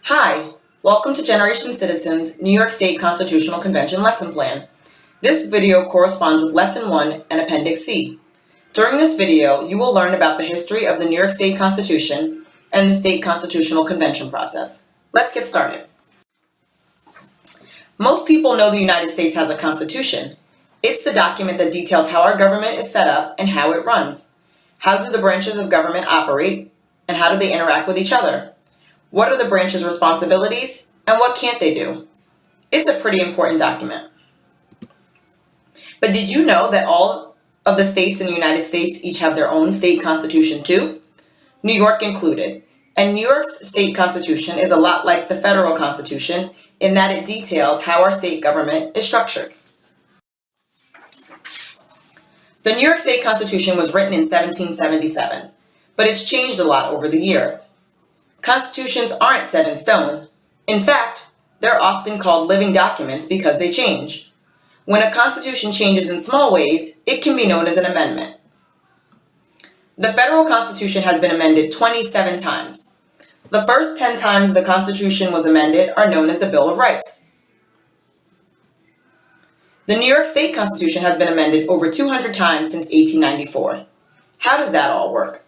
Hi, welcome to Generation Citizens New York State Constitutional Convention Lesson Plan. This video corresponds with Lesson 1 and Appendix C. During this video, you will learn about the history of the New York State Constitution and the State Constitutional Convention process. Let's get started. Most people know the United States has a constitution. It's the document that details how our government is set up and how it runs. How do the branches of government operate, and how do they interact with each other? What are the branches' responsibilities, and what can't they do? It's a pretty important document. But did you know that all of the states in the United States each have their own state constitution too? New York included. And New York's state constitution is a lot like the federal constitution in that it details how our state government is structured. The New York State Constitution was written in 1777, but it's changed a lot over the years. Constitutions aren't set in stone. In fact, they're often called living documents because they change. When a constitution changes in small ways, it can be known as an amendment. The federal constitution has been amended 27 times. The first 10 times the Constitution was amended are known as the Bill of Rights. The New York State Constitution has been amended over 200 times since 1894. How does that all work?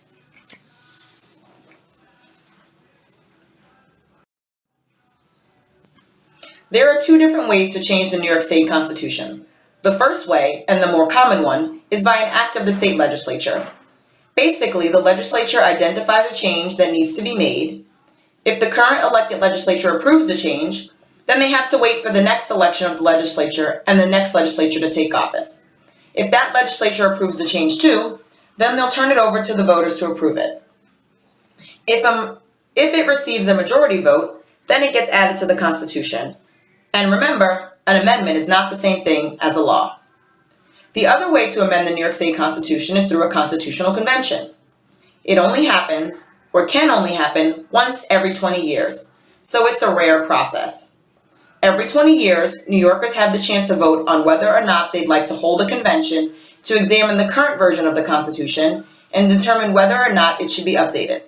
There are two different ways to change the New York State Constitution. The first way, and the more common one, is by an act of the state legislature. Basically, the legislature identifies a change that needs to be made. If the current elected legislature approves the change, then they have to wait for the next election of the legislature and the next legislature to take office. If that legislature approves the change too, then they'll turn it over to the voters to approve it. If it receives a majority vote, then it gets added to the Constitution. And remember, an amendment is not the same thing as a law. The other way to amend the New York State Constitution is through a constitutional convention. It only happens, or can only happen, once every 20 years, so it's a rare process. Every 20 years, New Yorkers have the chance to vote on whether or not they'd like to hold a convention to examine the current version of the Constitution and determine whether or not it should be updated.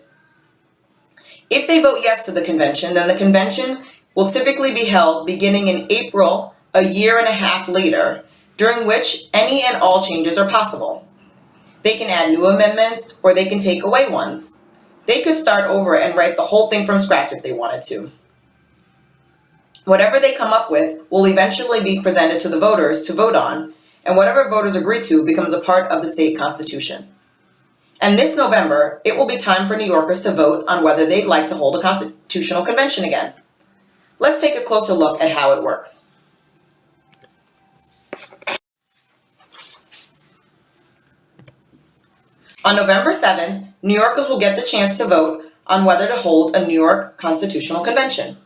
If they vote yes to the convention, then the convention will typically be held beginning in April, a year and a half later, during which any and all changes are possible. They can add new amendments, or they can take away ones. They could start over and write the whole thing from scratch if they wanted to. Whatever they come up with will eventually be presented to the voters to vote on, and whatever voters agree to becomes a part of the state constitution. And this November, it will be time for New Yorkers to vote on whether they'd like to hold a constitutional convention again. Let's take a closer look at how it works. On November 7th, New Yorkers will get the chance to vote on whether to hold a New York Constitutional Convention.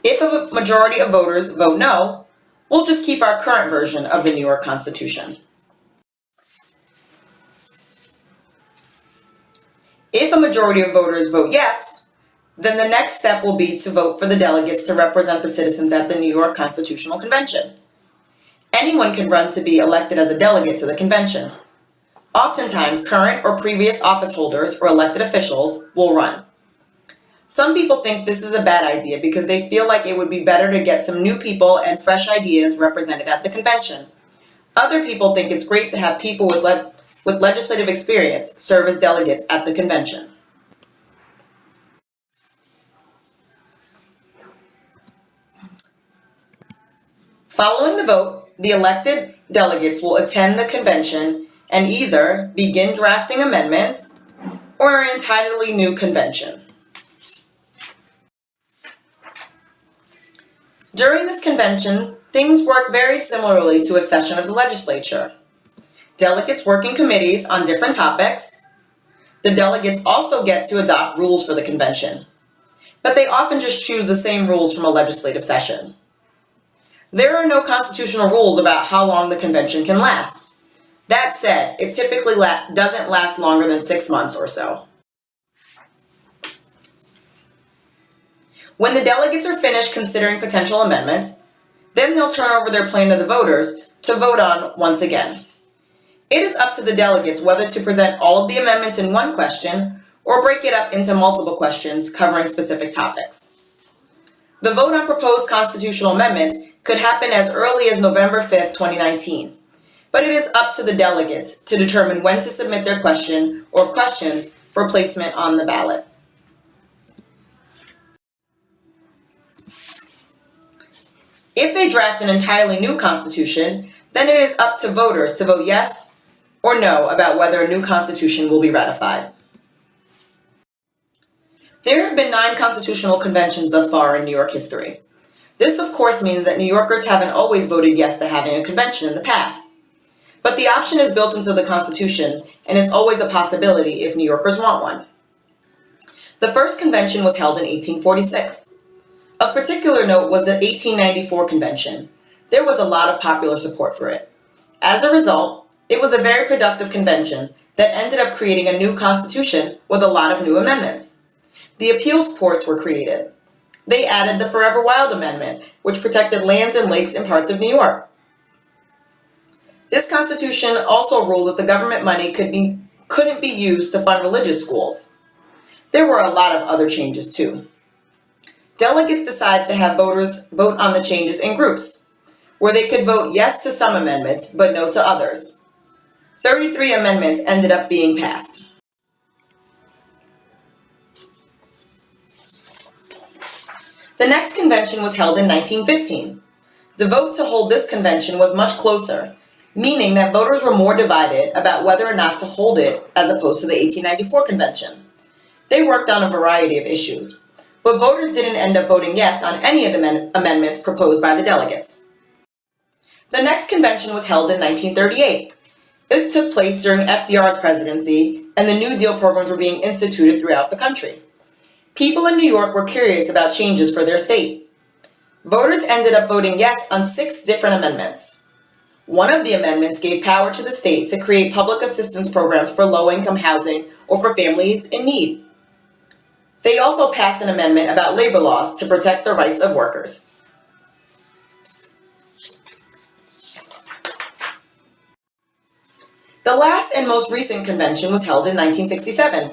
If a majority of voters vote no, we'll just keep our current version of the New York Constitution. If a majority of voters vote yes, then the next step will be to vote for the delegates to represent the citizens at the New York Constitutional Convention. Anyone can run to be elected as a delegate to the convention. Oftentimes, current or previous office holders or elected officials will run. Some people think this is a bad idea because they feel like it would be better to get some new people and fresh ideas represented at the convention. Other people think it's great to have people with legislative experience serve as delegates at the convention. Following the vote, the elected delegates will attend the convention and either begin drafting amendments or an entirely new convention. During this convention, things work very similarly to a session of the legislature. Delegates work in committees on different topics. The delegates also get to adopt rules for the convention, but they often just choose the same rules from a legislative session. There are no constitutional rules about how long the convention can last. That said, it typically doesn't last longer than 6 months or so. When the delegates are finished considering potential amendments, then they'll turn over their plan to the voters to vote on once again. It is up to the delegates whether to present all of the amendments in one question or break it up into multiple questions covering specific topics. The vote on proposed constitutional amendments could happen as early as November 5th, 2019, but it is up to the delegates to determine when to submit their question or questions for placement on the ballot. If they draft an entirely new constitution, then it is up to voters to vote yes or no about whether a new constitution will be ratified. There have been 9 constitutional conventions thus far in New York history. This, of course, means that New Yorkers haven't always voted yes to having a convention in the past. But the option is built into the Constitution and is always a possibility if New Yorkers want one. The first convention was held in 1846. Of particular note was the 1894 convention. There was a lot of popular support for it. As a result, it was a very productive convention that ended up creating a new constitution with a lot of new amendments. The appeals courts were created. They added the Forever Wild Amendment, which protected lands and lakes in parts of New York. This constitution also ruled that the government money couldn't be used to fund religious schools. There were a lot of other changes too. Delegates decided to have voters vote on the changes in groups, where they could vote yes to some amendments but no to others. 33 amendments ended up being passed. The next convention was held in 1915. The vote to hold this convention was much closer, meaning that voters were more divided about whether or not to hold it as opposed to the 1894 convention. They worked on a variety of issues, but voters didn't end up voting yes on any of the amendments proposed by the delegates. The next convention was held in 1938. It took place during FDR's presidency, and the New Deal programs were being instituted throughout the country. People in New York were curious about changes for their state. Voters ended up voting yes on 6 different amendments. One of the amendments gave power to the state to create public assistance programs for low-income housing or for families in need. They also passed an amendment about labor laws to protect the rights of workers. The last and most recent convention was held in 1967.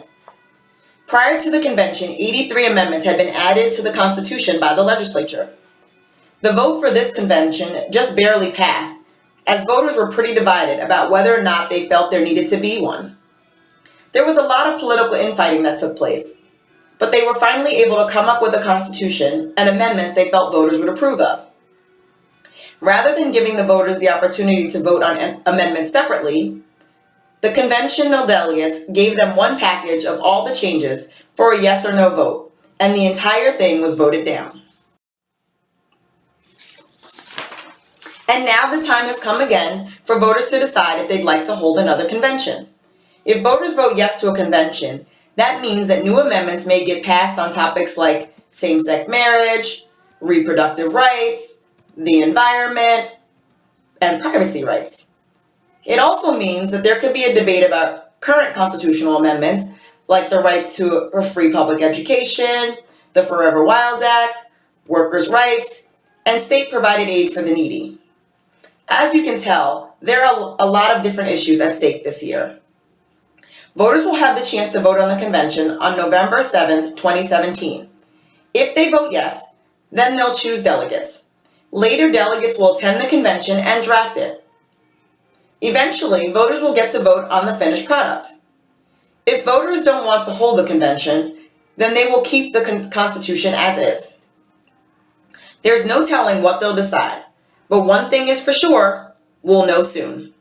Prior to the convention, 83 amendments had been added to the Constitution by the legislature. The vote for this convention just barely passed, as voters were pretty divided about whether or not they felt there needed to be one. There was a lot of political infighting that took place, but they were finally able to come up with a constitution and amendments they felt voters would approve of. Rather than giving the voters the opportunity to vote on amendments separately, the conventional delegates gave them one package of all the changes for a yes or no vote, and the entire thing was voted down. And now the time has come again for voters to decide if they'd like to hold another convention. If voters vote yes to a convention, that means that new amendments may get passed on topics like same-sex marriage, reproductive rights, the environment, and privacy rights. It also means that there could be a debate about current constitutional amendments like the right to a free public education, the Forever Wild Act, workers' rights, and state-provided aid for the needy. As you can tell, there are a lot of different issues at stake this year. Voters will have the chance to vote on the convention on November 7th, 2017. If they vote yes, then they'll choose delegates. Later, delegates will attend the convention and draft it. Eventually, voters will get to vote on the finished product. If voters don't want to hold the convention, then they will keep the Constitution as is. There's no telling what they'll decide, but one thing is for sure, we'll know soon.